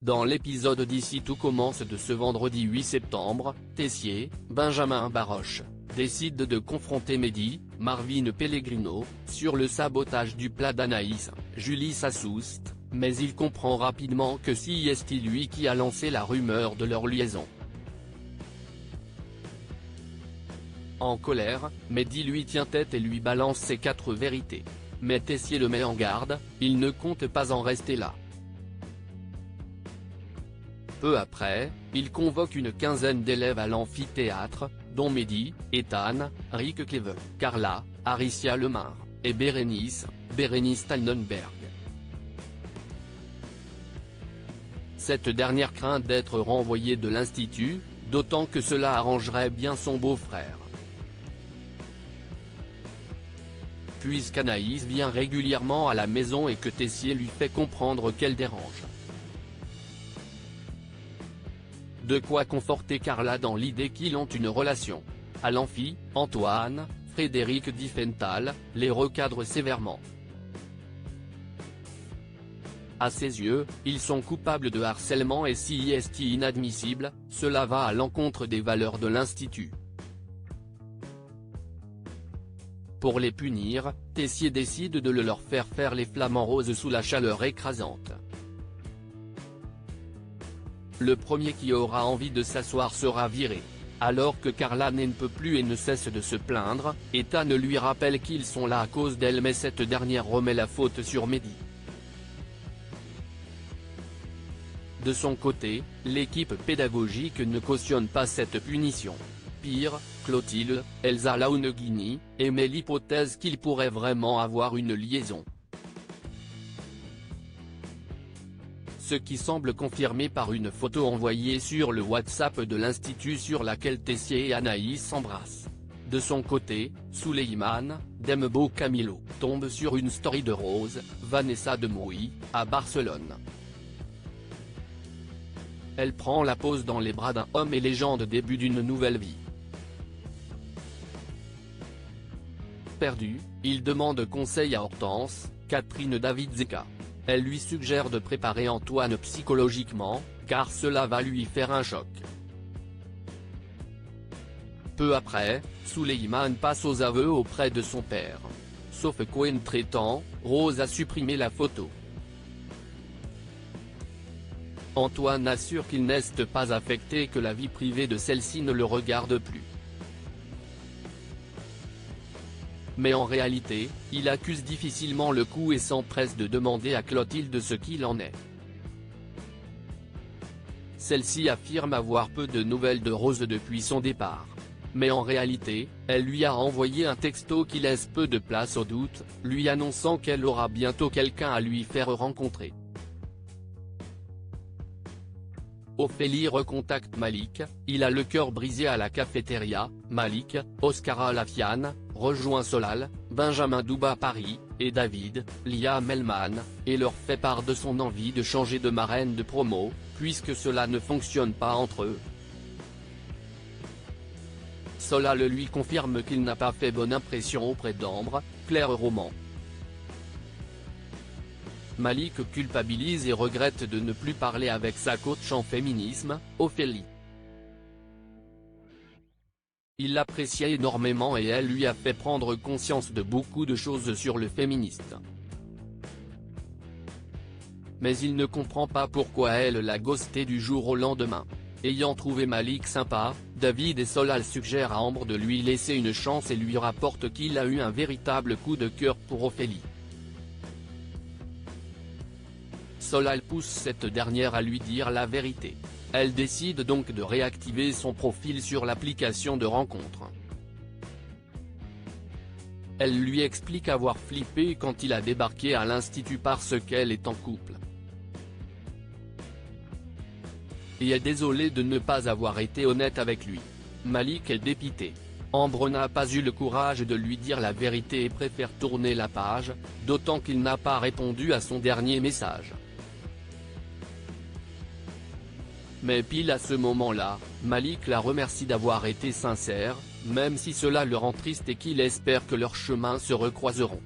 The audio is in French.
Dans l'épisode d'Ici tout commence de ce vendredi 8 septembre, Tessier, Benjamin Baroche, décide de confronter Mehdi, Marvin Pellegrino, sur le sabotage du plat d'Anaïs, Julie s'assuste, mais il comprend rapidement que c'est lui qui a lancé la rumeur de leur liaison. En colère, Mehdi lui tient tête et lui balance ses 4 vérités. Mais Tessier le met en garde, il ne compte pas en rester là. Peu après, il convoque une quinzaine d'élèves à l'amphithéâtre, dont Mehdi, Ethan, Rick Kleve, Carla, Aricia Lemar, et Bérénice Tannenberg. Cette dernière craint d'être renvoyée de l'institut, d'autant que cela arrangerait bien son beau-frère. Puisqu'Anaïs vient régulièrement à la maison et que Tessier lui fait comprendre qu'elle dérange. De quoi conforter Carla dans l'idée qu'ils ont une relation. À l'amphi, Antoine, Frédéric Diffenthal, les recadre sévèrement. À ses yeux, ils sont coupables de harcèlement et si c'est inadmissible, cela va à l'encontre des valeurs de l'institut. Pour les punir, Tessier décide de leur faire les flamants roses sous la chaleur écrasante. Le premier qui aura envie de s'asseoir sera viré. Alors que Carla ne peut plus et ne cesse de se plaindre, Ethan lui rappelle qu'ils sont là à cause d'elle mais cette dernière remet la faute sur Mehdi. De son côté, l'équipe pédagogique ne cautionne pas cette punition. Pire, Clotilde, Elsa Launeghini, émet l'hypothèse qu'ils pourraient vraiment avoir une liaison. Ce qui semble confirmé par une photo envoyée sur le WhatsApp de l'Institut sur laquelle Tessier et Anaïs s'embrassent. De son côté, Souleymane Dembo Camilo tombe sur une story de Rose, Vanessa de Mouy, à Barcelone. Elle prend la pose dans les bras d'un homme et légende début d'une nouvelle vie. Perdu, il demande conseil à Hortense, Catherine David-Zeka. Elle lui suggère de préparer Antoine psychologiquement, car cela va lui faire un choc. Peu après, Souleymane passe aux aveux auprès de son père. Sauf qu'entre-temps, Rose a supprimé la photo. Antoine assure qu'il n'est pas affecté et que la vie privée de celle-ci ne le regarde plus. Mais en réalité, il accuse difficilement le coup et s'empresse de demander à Clotilde ce qu'il en est. Celle-ci affirme avoir peu de nouvelles de Rose depuis son départ. Mais en réalité, elle lui a envoyé un texto qui laisse peu de place au doute, lui annonçant qu'elle aura bientôt quelqu'un à lui faire rencontrer. Ophélie recontacte Malik, il a le cœur brisé à la cafétéria. Malik, Oscara Lafiane, rejoint Solal, Benjamin Douba Paris, et David, Lia Melman, et leur fait part de son envie de changer de marraine de promo, puisque cela ne fonctionne pas entre eux. Solal lui confirme qu'il n'a pas fait bonne impression auprès d'Ambre, Claire Roman. Malik culpabilise et regrette de ne plus parler avec sa coach en féminisme, Ophélie. Il l'appréciait énormément et elle lui a fait prendre conscience de beaucoup de choses sur le féministe. Mais il ne comprend pas pourquoi elle l'a ghosté du jour au lendemain. Ayant trouvé Malik sympa, David et Solal suggèrent à Ambre de lui laisser une chance et lui rapportent qu'il a eu un véritable coup de cœur pour Ophélie. Solal pousse cette dernière à lui dire la vérité. Elle décide donc de réactiver son profil sur l'application de rencontre. Elle lui explique avoir flippé quand il a débarqué à l'institut parce qu'elle est en couple. Et est désolée de ne pas avoir été honnête avec lui. Malik est dépité. Ambre n'a pas eu le courage de lui dire la vérité et préfère tourner la page, d'autant qu'il n'a pas répondu à son dernier message. Mais pile à ce moment-là, Malik la remercie d'avoir été sincère, même si cela le rend triste et qu'il espère que leurs chemins se recroiseront.